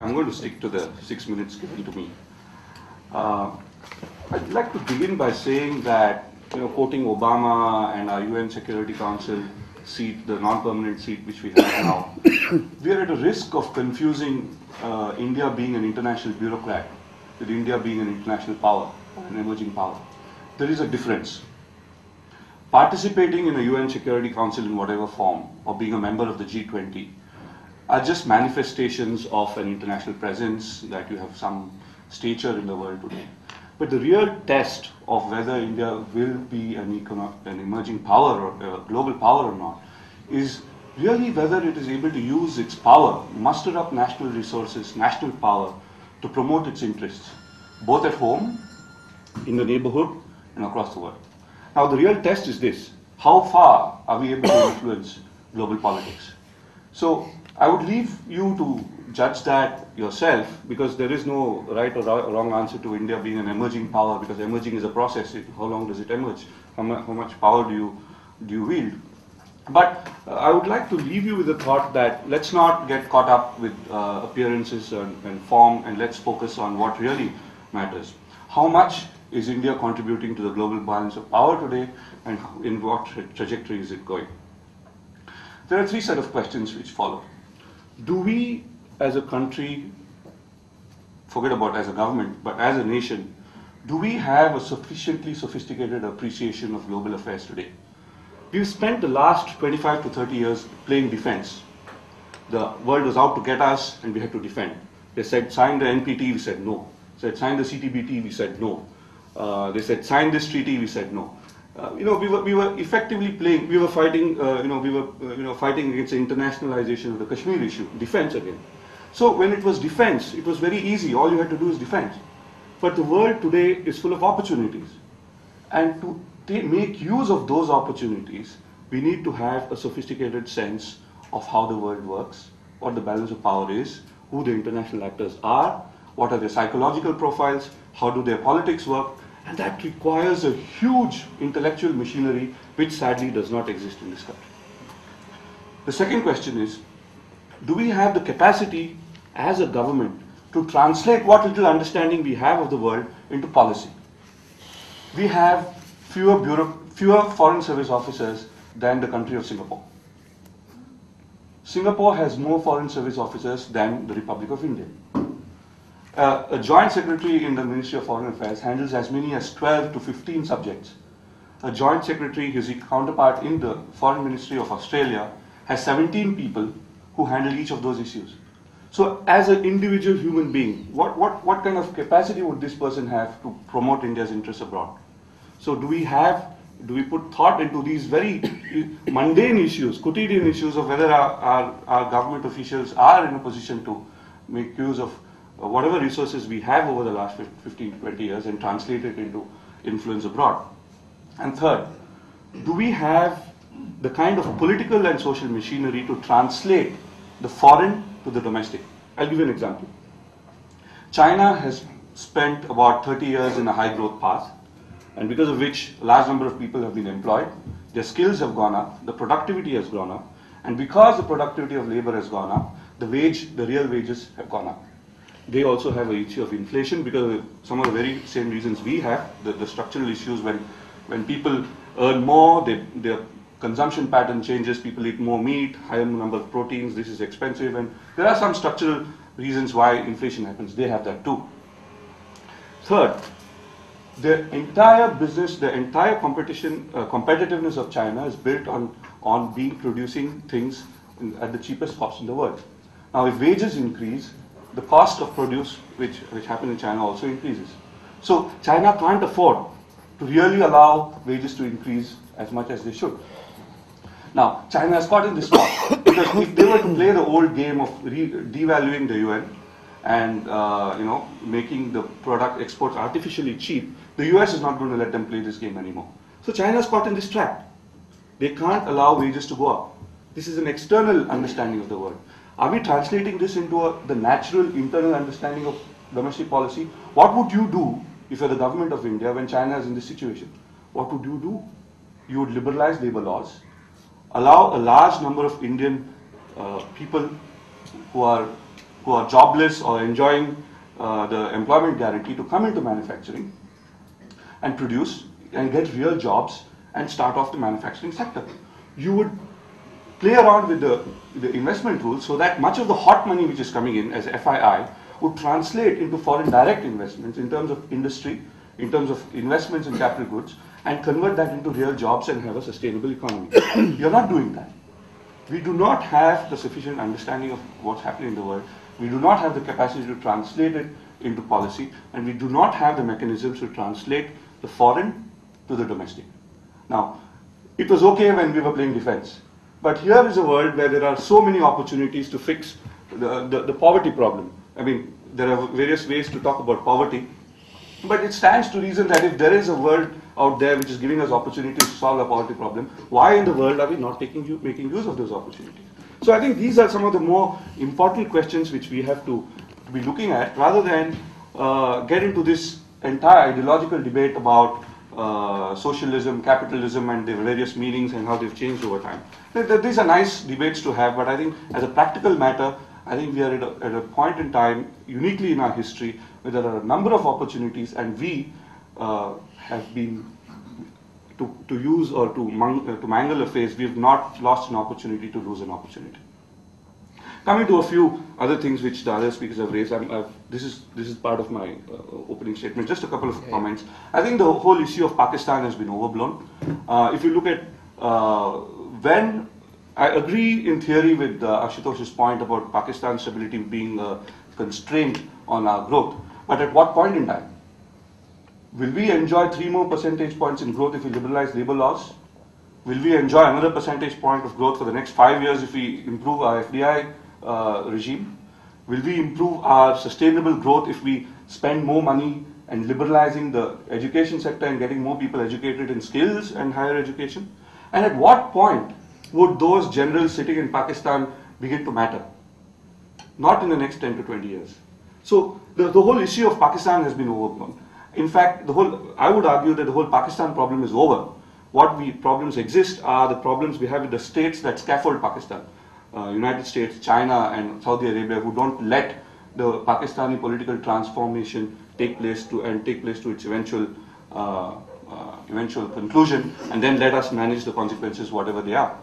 I'm going to stick to the 6 minutes given to me. Uh, I'd like to begin by saying that, quoting Obama and our UN Security Council seat, the non-permanent seat which we have now, we are at a risk of confusing India being an international bureaucrat with India being an international power, an emerging power. There is a difference. Participating in a UN Security Council in whatever form, or being a member of the G20, are just manifestations of an international presence, that you have some stature in the world today. But the real test of whether India will be an emerging power or a global power or not is really whether it is able to use its power, muster up national resources, national power to promote its interests, both at home, in the neighborhood, and across the world. Now the real test is this: how far are we able to influence global politics? So I would leave you to judge that yourself, because there is no right or wrong answer to India being an emerging power, because emerging is a process. How long does it emerge? How much power do you wield? But I would like to leave you with the thought that let's not get caught up with appearances and form, and let's focus on what really matters. How much is India contributing to the global balance of power today, and in what trajectory is it going? There are three set of questions which follow. Do we, as a country, forget about as a government, but as a nation, do we have a sufficiently sophisticated appreciation of global affairs today? We've spent the last 25 to 30 years playing defense. The world was out to get us, and we had to defend. They said, sign the NPT, we said no. They said, sign the CTBT, we said no. They said, sign this treaty, we said no. We were effectively playing. We were fighting. Fighting against the internationalization of the Kashmir issue, defense again. So when it was defense, it was very easy. All you had to do is defense. But the world today is full of opportunities, and to make use of those opportunities, we need to have a sophisticated sense of how the world works, what the balance of power is, who the international actors are, what are their psychological profiles, how do their politics work. And that requires a huge intellectual machinery which sadly does not exist in this country. The second question is, do we have the capacity as a government to translate what little understanding we have of the world into policy? We have fewer foreign service officers than the country of Singapore. Singapore has more foreign service officers than the Republic of India. A joint secretary in the Ministry of Foreign Affairs handles as many as 12 to 15 subjects. A joint secretary, his counterpart in the Foreign Ministry of Australia, has 17 people who handle each of those issues. So as an individual human being, what kind of capacity would this person have to promote India's interests abroad? So do we put thought into these very mundane issues, quotidian issues of whether our government officials are in a position to make use of whatever resources we have over the last 15, 20 years and translate it into influence abroad? And third, do we have the kind of political and social machinery to translate the foreign to the domestic? I'll give you an example. China has spent about 30 years in a high growth path, and because of which a large number of people have been employed, their skills have gone up, the productivity has gone up, and because the productivity of labor has gone up, the real wages have gone up. They also have an issue of inflation because of some of the very same reasons we have, the structural issues. When people earn more, their consumption pattern changes, people eat more meat, higher number of proteins, this is expensive, and there are some structural reasons why inflation happens. They have that too. Third, the entire business, the entire competitiveness of China is built on producing things at the cheapest cost in the world. Now if wages increase, the cost of produce, which happens in China, also increases. So China can't afford to really allow wages to increase as much as they should. Now, China has caught in this spot, because if they were to play the old game of devaluing the yuan and making the product exports artificially cheap, the US is not going to let them play this game anymore. So China is caught in this trap. They can't allow wages to go up. This is an external understanding of the world. Are we translating this into the natural internal understanding of domestic policy? What would you do if you're the government of India when China is in this situation? What would you do? You would liberalize labor laws, allow a large number of Indian people who are who are jobless or enjoying the employment guarantee to come into manufacturing and produce and get real jobs and start off the manufacturing sector. You would play around with the investment rules so that much of the hot money which is coming in as FII would translate into foreign direct investments in terms of industry, in terms of investments in capital goods, and convert that into real jobs and have a sustainable economy. You're not doing that. We do not have the sufficient understanding of what's happening in the world. We do not have the capacity to translate it into policy, and we do not have the mechanisms to translate the foreign to the domestic. Now, it was okay when we were playing defense, but here is a world where there are so many opportunities to fix the poverty problem. I mean, there are various ways to talk about poverty, but it stands to reason that if there is a world out there which is giving us opportunities to solve the poverty problem, why in the world are we not making use of those opportunities? So I think these are some of the more important questions which we have to be looking at, rather than get into this entire ideological debate about socialism, capitalism, and their various meanings and how they've changed over time. These are nice debates to have, but I think as a practical matter, I think we are at a point in time, uniquely in our history, where there are a number of opportunities, and we have been, to use or to mangle a phrase, we have not lost an opportunity to lose an opportunity. Coming to a few other things which the other speakers have raised, this is part of my opening statement. Just a couple of comments. I think the whole issue of Pakistan has been overblown. If you look at when I agree in theory with Ashutosh's point about Pakistan's stability being a constraint on our growth, but at what point in time? Will we enjoy 3 more percentage points in growth if we liberalize labor laws? Will we enjoy another percentage point of growth for the next 5 years if we improve our FDI regime? Will we improve our sustainable growth if we spend more money and liberalizing the education sector and getting more people educated in skills and higher education? And at what point would those generals sitting in Pakistan begin to matter? Not in the next 10 to 20 years. So the whole issue of Pakistan has been overblown. In fact, I would argue that the whole Pakistan problem is over. What problems exist are the problems we have with the states that scaffold Pakistan. United States, China, and Saudi Arabia, who don't let the Pakistani political transformation take place to its eventual conclusion, and then let us manage the consequences, whatever they are.